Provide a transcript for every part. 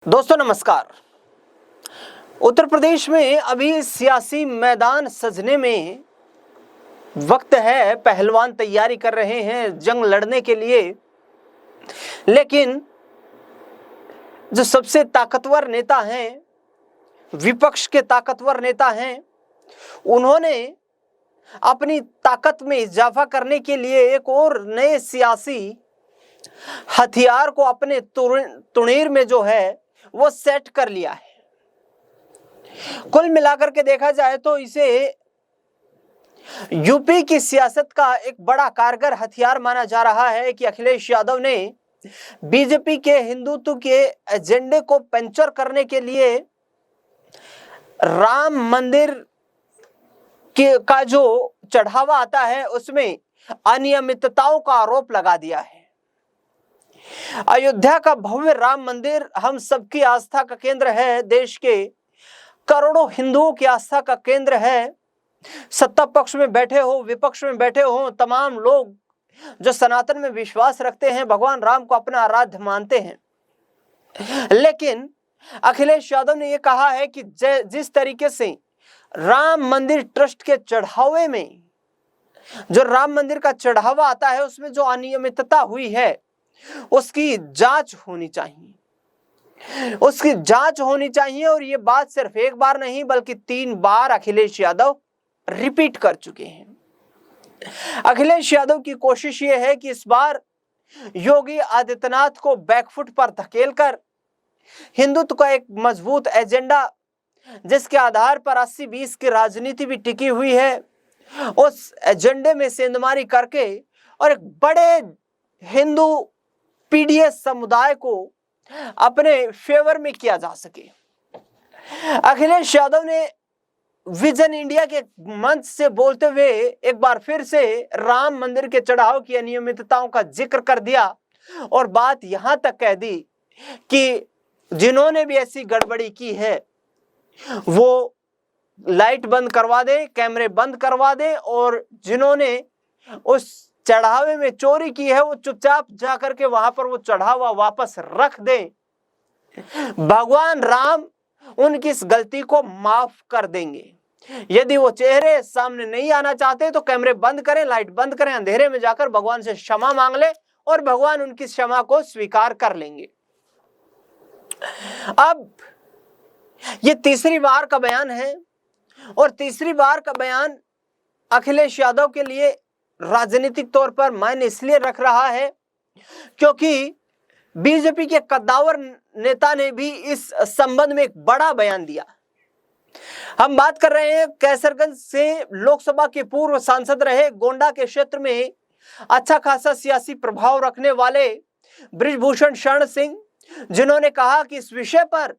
दोस्तों नमस्कार। उत्तर प्रदेश में अभी सियासी मैदान सजने में वक्त है। पहलवान तैयारी कर रहे हैं जंग लड़ने के लिए, लेकिन जो सबसे ताकतवर नेता हैं, विपक्ष के ताकतवर नेता हैं, उन्होंने अपनी ताकत में इजाफा करने के लिए एक और नए सियासी हथियार को अपने तुणीर में जो है वो सेट कर लिया है। कुल मिलाकर के देखा जाए तो इसे यूपी की सियासत का एक बड़ा कारगर हथियार माना जा रहा है कि अखिलेश यादव ने बीजेपी के हिंदुत्व के एजेंडे को पंचर करने के लिए राम मंदिर का जो चढ़ावा आता है उसमें अनियमितताओं का आरोप लगा दिया है। अयोध्या का भव्य राम मंदिर हम सबकी आस्था का केंद्र है, देश के करोड़ों हिंदुओं की आस्था का केंद्र है। सत्ता पक्ष में बैठे हो, विपक्ष में बैठे हो, तमाम लोग जो सनातन में विश्वास रखते हैं, भगवान राम को अपना आराध्य मानते हैं। लेकिन अखिलेश यादव ने यह कहा है कि जिस तरीके से राम मंदिर ट्रस्ट के चढ़ावे में, जो राम मंदिर का चढ़ावा आता है उसमें जो अनियमितता हुई है उसकी जांच होनी चाहिए, उसकी जांच होनी चाहिए। और ये बात सिर्फ एक बार नहीं बल्कि 3 बार अखिलेश यादव रिपीट कर चुके हैं। अखिलेश यादव की कोशिश ये है कि इस बार योगी आदित्यनाथ को बैकफुट पर धकेलकर हिंदुत्व का एक मजबूत एजेंडा, जिसके आधार पर 80-20 की राजनीति भी टिकी हुई है, उस एजेंडे में सेंधमारी करके और एक बड़े हिंदू पीडीएस समुदाय को अपने फेवर में किया जा सके। अखिलेश यादव ने विजन इंडिया के मंच से बोलते हुए एक बार फिर से राम मंदिर के चढ़ाव की अनियमितताओं का जिक्र कर दिया और बात यहां तक कह दी कि जिन्होंने भी ऐसी गड़बड़ी की है वो लाइट बंद करवा दे, कैमरे बंद करवा दे, और जिन्होंने उस चढ़ावे में चोरी की है वो चुपचाप जाकर के वहां पर वो चढ़ावा वापस रख दे। भगवान राम उनकी इस गलती को माफ कर देंगे। यदि वो चेहरे सामने नहीं आना चाहते तो कैमरे बंद करें, लाइट बंद करें, अंधेरे में जाकर भगवान से क्षमा मांग ले और भगवान उनकी क्षमा को स्वीकार कर लेंगे। अब ये तीसरी बार का बयान है और तीसरी बार का बयान अखिलेश यादव के लिए राजनीतिक तौर पर मायने इसलिए रख रहा है क्योंकि बीजेपी के कद्दावर नेता ने भी इस संबंध में एक बड़ा बयान दिया। हम बात कर रहे हैं कैसरगंज से लोकसभा के पूर्व सांसद रहे, गोंडा के क्षेत्र में अच्छा खासा सियासी प्रभाव रखने वाले बृजभूषण शरण सिंह, जिन्होंने कहा कि इस विषय पर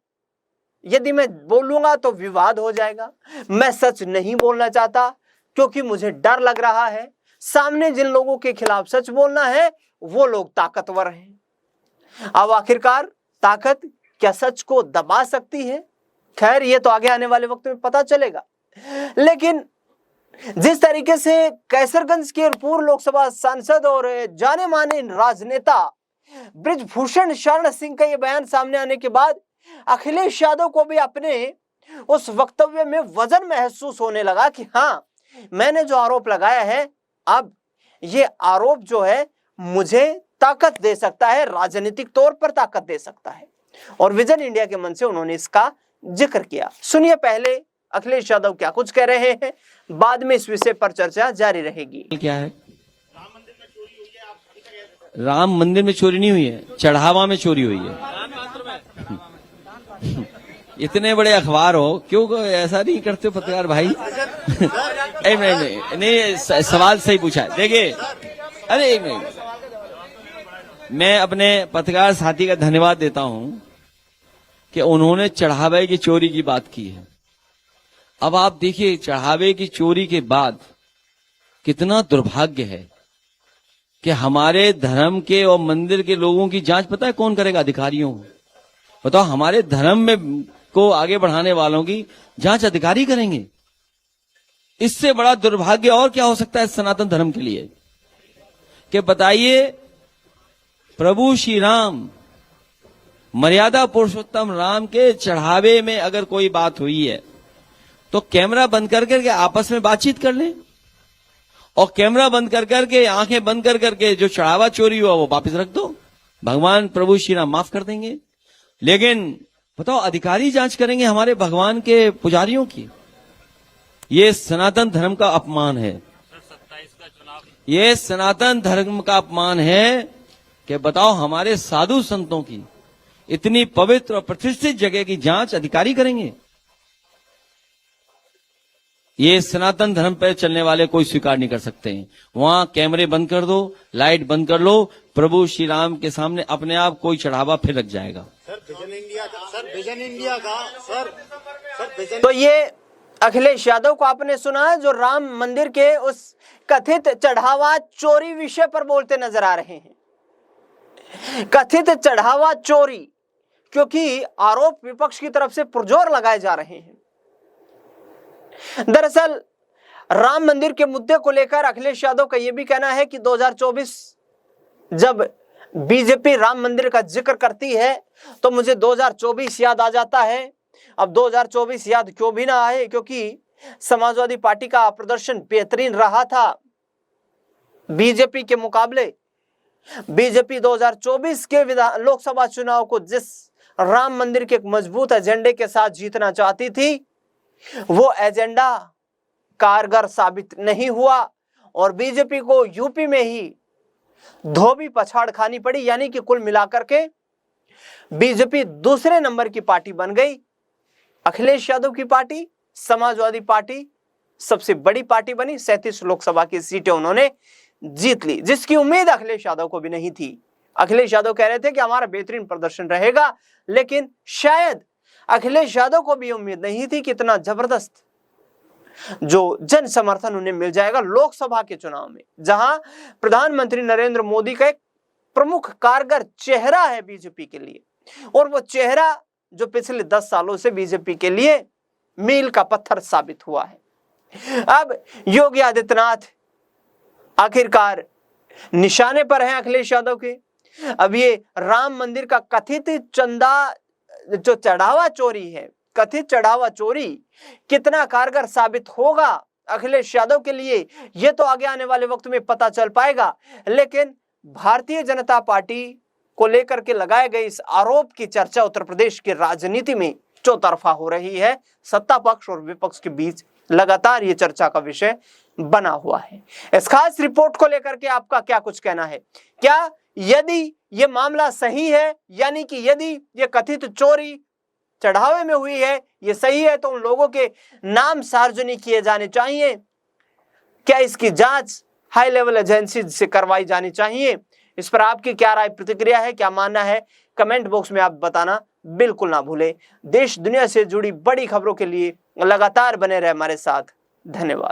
यदि मैं बोलूंगा तो विवाद हो जाएगा, मैं सच नहीं बोलना चाहता क्योंकि मुझे डर लग रहा है, सामने जिन लोगों के खिलाफ सच बोलना है वो लोग ताकतवर हैं। अब आखिरकार ताकत क्या सच को दबा सकती है? खैर ये तो आगे आने वाले वक्त में पता चलेगा। लेकिन जिस तरीके से कैसरगंज के पूर्व लोकसभा सांसद और जाने माने राजनेता बृजभूषण शरण सिंह का ये बयान सामने आने के बाद अखिलेश यादव को भी अपने उस वक्तव्य में वजन महसूस होने लगा कि हाँ, मैंने जो आरोप लगाया है अब ये आरोप जो है मुझे ताकत दे सकता है, राजनीतिक तौर पर ताकत दे सकता है। और विजन इंडिया के मन से उन्होंने इसका जिक्र किया। सुनिए पहले अखिलेश यादव क्या कुछ कह रहे हैं, बाद में इस विषय पर चर्चा जारी रहेगी। क्या है? राम मंदिर में चोरी नहीं हुई है, चढ़ावा में चोरी हुई है। इतने बड़े अखबार हो, क्यों ऐसा नहीं करते हो पत्रकार भाई? नहीं, सवाल सही पूछा है। देखिए, अरे एक मिनट, मैं अपने पत्रकार साथी का धन्यवाद देता हूं कि उन्होंने चढ़ावे की चोरी की बात की है। अब आप देखिए, चढ़ावे की चोरी के बाद कितना दुर्भाग्य है कि हमारे धर्म के और मंदिर के लोगों की जांच पता है कौन करेगा? अधिकारियों। बताओ, हमारे धर्म में को आगे बढ़ाने वालों की जांच अधिकारी करेंगे। इससे बड़ा दुर्भाग्य और क्या हो सकता है सनातन धर्म के लिए? कि बताइए, प्रभु श्री राम मर्यादा पुरुषोत्तम राम के चढ़ावे में अगर कोई बात हुई है तो कैमरा बंद कर करके आपस में बातचीत कर लें, और कैमरा बंद कर करके आंखें बंद कर करके जो चढ़ावा चोरी हुआ वो वापस रख दो, भगवान प्रभु श्री राम माफ कर देंगे। लेकिन बताओ, अधिकारी जांच करेंगे हमारे भगवान के पुजारियों की? ये सनातन धर्म का अपमान है, ये सनातन धर्म का अपमान है कि बताओ हमारे साधु संतों की इतनी पवित्र और प्रतिष्ठित जगह की जांच अधिकारी करेंगे? ये सनातन धर्म पर चलने वाले कोई स्वीकार नहीं कर सकते हैं। वहां कैमरे बंद कर दो, लाइट बंद कर लो, प्रभु श्री राम के सामने अपने आप कोई चढ़ावा फिर लग जाएगा। विजन इंडिया का तो ये अखिलेश यादव को आपने सुना है, जो राम मंदिर के उस कथित चढ़ावा चोरी विषय पर बोलते नजर आ रहे हैं। कथित चढ़ावा चोरी, क्योंकि आरोप विपक्ष की तरफ से पुरजोर लगाए जा रहे हैं। दरअसल राम मंदिर के मुद्दे को लेकर अखिलेश यादव का यह भी कहना है कि 2024 जब बीजेपी राम मंदिर का जिक्र करती है तो मुझे 2024 याद आ जाता है। अब 2024 याद क्यों भी ना आए, क्योंकि समाजवादी पार्टी का प्रदर्शन बेहतरीन रहा था बीजेपी के मुकाबले। बीजेपी 2024 के लोकसभा चुनाव को जिस राम मंदिर के एक मजबूत एजेंडे के साथ जीतना चाहती थी, वो एजेंडा कारगर साबित नहीं हुआ और बीजेपी को यूपी में ही धोबी पछाड़ खानी पड़ी। यानी कि कुल मिलाकर के बीजेपी दूसरे नंबर की पार्टी बन गई। अखिलेश यादव की पार्टी, समाजवादी पार्टी सबसे बड़ी पार्टी बनी। 37 लोकसभा की सीटें उन्होंने जीत ली, जिसकी उम्मीद अखिलेश यादव को भी नहीं थी। अखिलेश यादव कह रहे थे कि हमारा बेहतरीन प्रदर्शन रहेगा, लेकिन शायद अखिलेश यादव को भी उम्मीद नहीं थी कि इतना जबरदस्त जो जन समर्थन उन्हें मिल जाएगा लोकसभा के चुनाव में, जहां प्रधानमंत्री नरेंद्र मोदी का एक प्रमुख कारगर चेहरा है बीजेपी के लिए, और वो चेहरा जो पिछले 10 सालों से बीजेपी के लिए मील का पत्थर साबित हुआ है। अब योगी आदित्यनाथ आखिरकार निशाने पर हैं अखिलेश यादव के। अब ये राम मंदिर का कथित चंदा जो चढ़ावा चोरी है, कथित चढ़ावा चोरी कितना कारगर साबित होगा अखिलेश यादव के लिए, ये तो आगे आने वाले वक्त में पता चल पाएगा। लेकिन भारतीय जनता पार्टी को लेकर के लगाए गए इस आरोप की चर्चा उत्तर प्रदेश की राजनीति में चौतरफा हो रही है। सत्ता पक्ष और विपक्ष के बीच लगातार ये चर्चा का विषय बना हुआ है। इस खास रिपोर्ट को लेकर के आपका क्या कुछ कहना है? क्या यदि ये मामला सही है, यानी कि यदि ये कथित चोरी चढ़ावे में हुई है, ये सही है, तो उन लोगों के नाम सार्वजनिक किए जाने चाहिए? क्या इसकी जांच हाई लेवल एजेंसी से करवाई जानी चाहिए? इस पर आपकी क्या राय, प्रतिक्रिया है, क्या मानना है? कमेंट बॉक्स में आप बताना बिल्कुल ना भूलें। देश दुनिया से जुड़ी बड़ी खबरों के लिए लगातार बने रहे हमारे साथ। धन्यवाद।